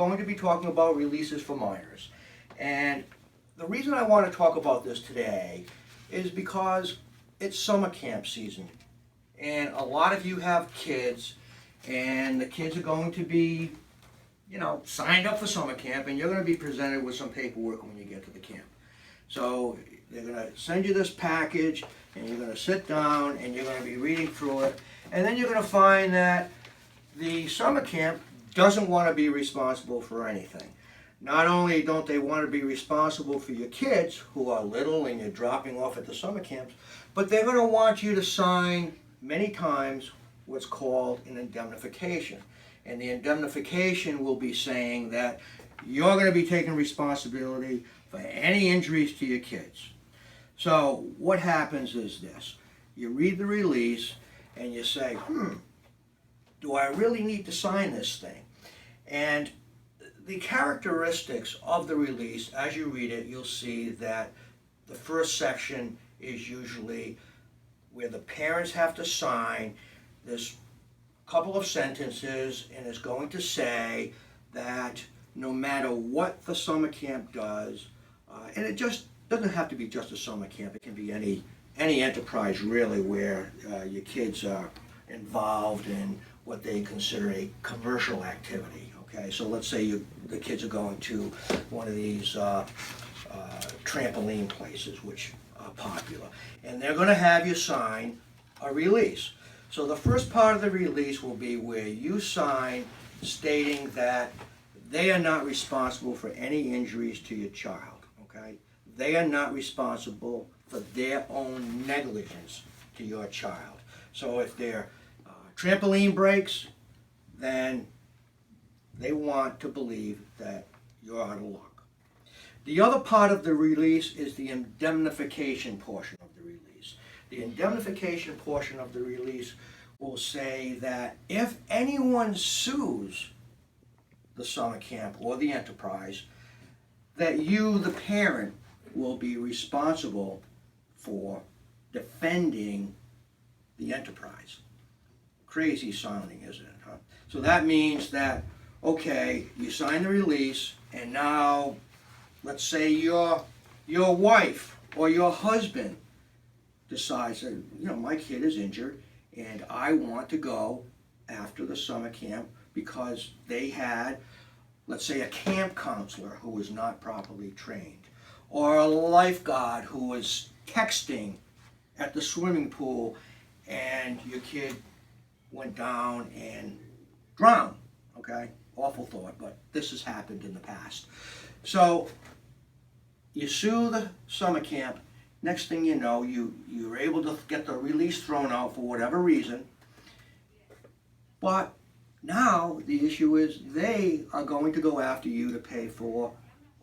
going to be talking about releases for minors. And the reason I want to talk about this today is because it's summer camp season. And a lot of you have kids, and the kids are going to be, signed up for summer camp, and you're going to be presented with some paperwork when you get to the camp. So they're going to send you this package, and you're going to sit down, and you're going to be reading through it. And then you're going to find that the summer camp doesn't want to be responsible for anything. Not only don't they want to be responsible for your kids who are little and you're dropping off at the summer camps, but they're going to want you to sign many times what's called an indemnification. And the indemnification will be saying that you're going to be taking responsibility for any injuries to your kids. So what happens is this. You read the release and you say, do I really need to sign this thing? And the characteristics of the release, as you read it, you'll see that the first section is usually where the parents have to sign this couple of sentences, and it's going to say that no matter what the summer camp does, and it just doesn't have to be just a summer camp, it can be any enterprise really where your kids are involved in what they consider a commercial activity. Okay, so let's say the kids are going to one of these trampoline places, which are popular, and they're going to have you sign a release. So the first part of the release will be where you sign stating that they are not responsible for any injuries to your child. Okay, they are not responsible for their own negligence to your child. So if their trampoline breaks, then they want to believe that you're out of luck. The other part of the release is the indemnification portion of the release. The indemnification portion of the release will say that if anyone sues the summer camp or the enterprise, that you, the parent, will be responsible for defending the enterprise. Crazy sounding, isn't it? Huh? So that means that, okay, you sign the release, and now, let's say your wife or your husband decides that, my kid is injured, and I want to go after the summer camp because they had, let's say, a camp counselor who was not properly trained, or a lifeguard who was texting at the swimming pool, and your kid went down and drowned. Okay, awful thought, but this has happened in the past. So you sue the summer camp. Next thing you know, you're able to get the release thrown out for whatever reason. But now the issue is they are going to go after you to pay for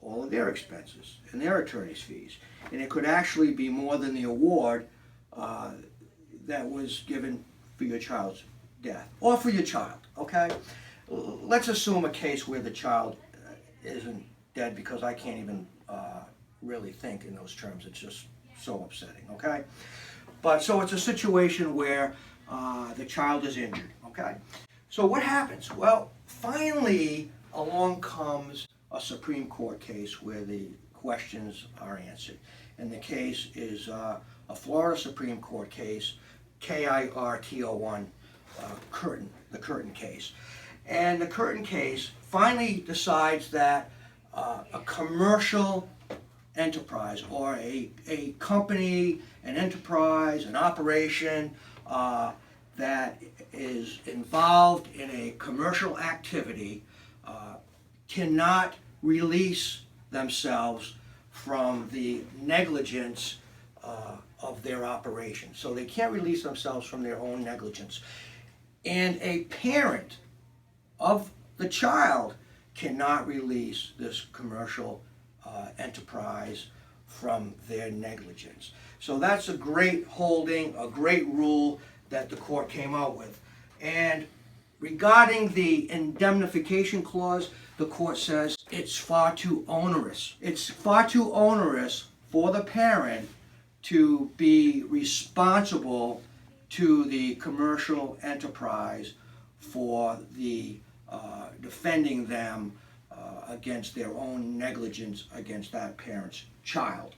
all of their expenses and their attorney's fees. And it could actually be more than the award that was given for your child's death or for your child, okay? Let's assume a case where the child isn't dead, because I can't even really think in those terms. It's just so upsetting, okay? But so it's a situation where the child is injured, okay? So what happens? Well, finally along comes a Supreme Court case where the questions are answered. And the case is a Florida Supreme Court case, KIRTO1, the Curtin case. And the Curtin case finally decides that a commercial enterprise, or a company, an enterprise, an operation that is involved in a commercial activity cannot release themselves from the negligence of their operation. So they can't release themselves from their own negligence. And a parent of the child cannot release this commercial enterprise from their negligence. So that's a great holding, a great rule that the court came out with. And regarding the indemnification clause, the court says it's far too onerous. It's far too onerous for the parent to be responsible to the commercial enterprise for the defending them against their own negligence against that parent's child.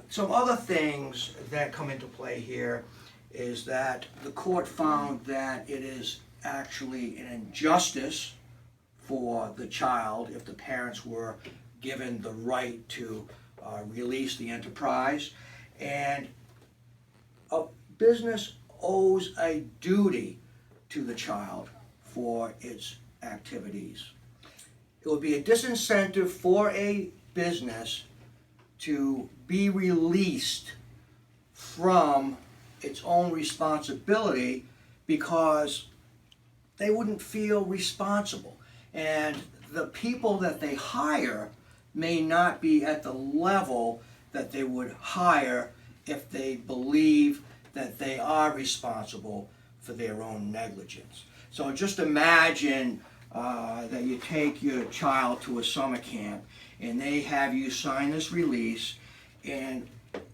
Some other things that come into play here is that the court found that it is actually an injustice for the child if the parents were given the right to release the enterprise, and a business owes a duty to the child for its activities. It would be a disincentive for a business to be released from its own responsibility because they wouldn't feel responsible. And the people that they hire may not be at the level that they would hire if they believe that they are responsible for their own negligence. So just imagine that you take your child to a summer camp and they have you sign this release, and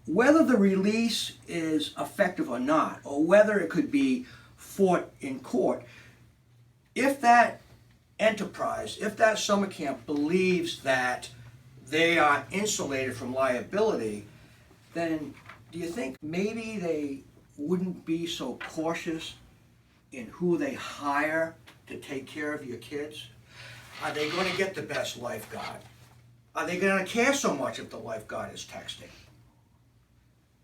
whether the release is effective or not, or whether it could be fought in court, if that enterprise, if that summer camp believes that they are insulated from liability, then do you think maybe they wouldn't be so cautious in who they hire to take care of your kids? Are they going to get the best lifeguard? Are they going to care so much if the lifeguard is texting?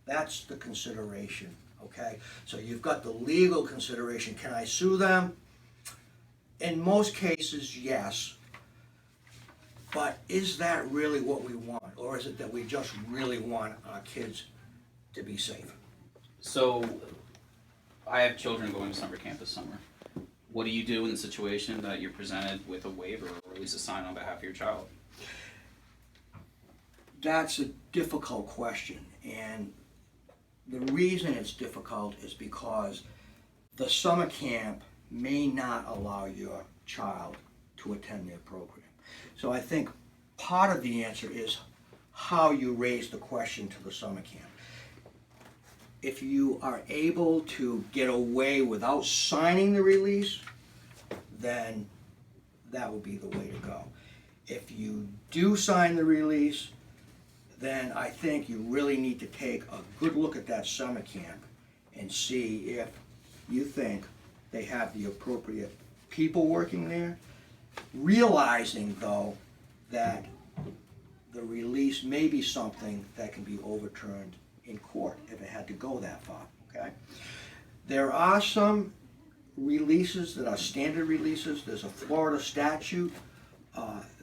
That's the consideration, okay? So you've got the legal consideration. Can I sue them? In most cases, yes. But is that really what we want? Or is it that we just really want our kids to be safe? So, I have children going to summer camp this summer. What do you do in the situation that you're presented with a waiver or at least a sign on behalf of your child? That's a difficult question, and the reason it's difficult is because the summer camp may not allow your child to attend their program. So I think part of the answer is how you raise the question to the summer camp. If you are able to get away without signing the release, then that would be the way to go. If you do sign the release, then I think you really need to take a good look at that summer camp and see if you think they have the appropriate people working there, realizing though that the release may be something that can be overturned in court if it had to go that far, okay? There are some releases that are standard releases. There's a Florida statute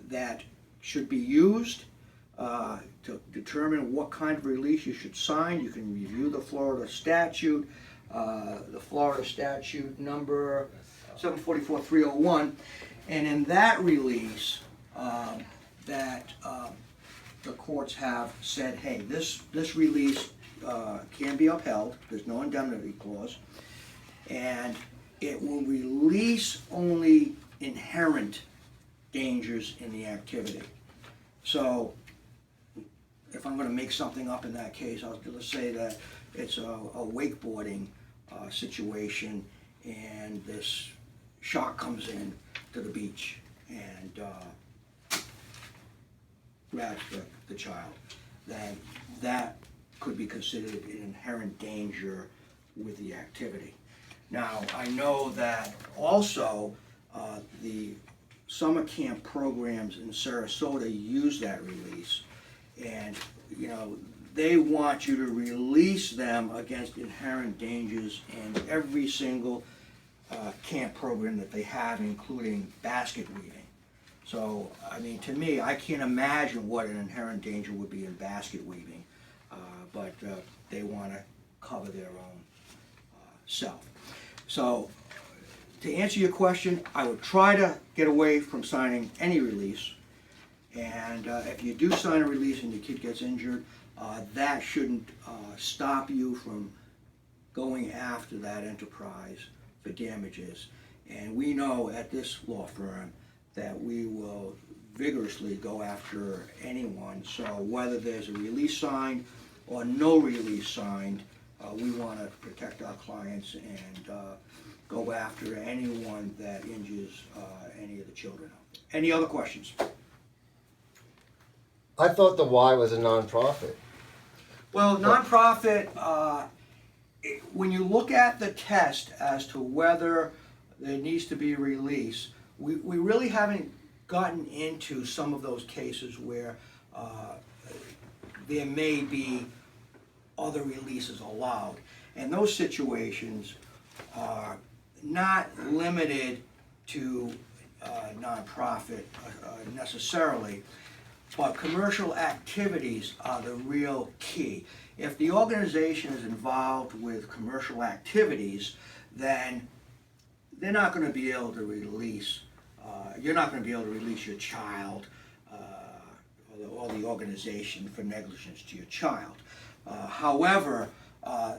that should be used to determine what kind of release you should sign. You can review the Florida statute number 744-301, and in that release that the courts have said, hey, this release can be upheld. There's no indemnity clause, and it will release only inherent dangers in the activity. So if I'm going to make something up in that case, I'll just say that it's a wakeboarding situation, and this shark comes in to the beach and grabs the child. Then that could be considered an inherent danger with the activity. Now, I know that also the summer camp programs in Sarasota use that release, and you know, they want you to release them against inherent dangers in every single camp program that they have, including basket weaving. So, I mean, to me, I can't imagine what an inherent danger would be in basket weaving, but they want to cover their own self. So, to answer your question, I would try to get away from signing any release, and if you do sign a release and your kid gets injured, that shouldn't stop you from going after that enterprise for damages. And we know at this law firm that we will vigorously go after anyone. So whether there's a release signed or no release signed, we want to protect our clients and go after anyone that injures any of the children. Any other questions? I thought the Y was a nonprofit. Well, nonprofit, when you look at the test as to whether there needs to be a release, we really haven't gotten into some of those cases where there may be other releases allowed. And those situations are not limited to nonprofit necessarily, but commercial activities are the real key. If the organization is involved with commercial activities, then they're not going to be able to release, you're not going to be able to release your child or the organization for negligence to your child. However,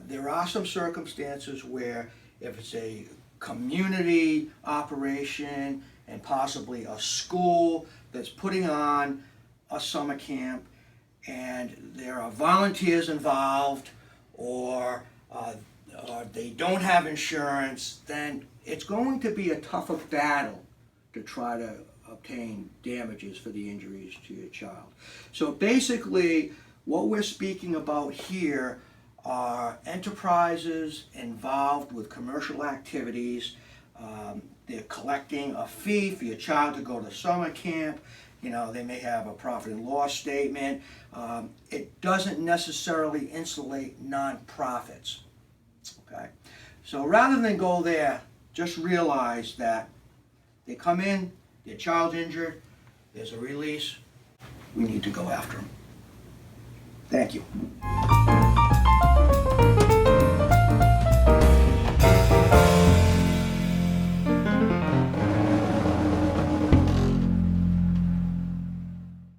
there are some circumstances where if it's a community operation and possibly a school that's putting on a summer camp and there are volunteers involved or they don't have insurance, then it's going to be a tougher battle to try to obtain damages for the injuries to your child. So basically, what we're speaking about here are enterprises involved with commercial activities. They're collecting a fee for your child to go to summer camp. You know, they may have a profit and loss statement. It doesn't necessarily insulate nonprofits. Okay? So rather than go there, just realize that they come in, their child's injured, there's a release, we need to go after them. Thank you.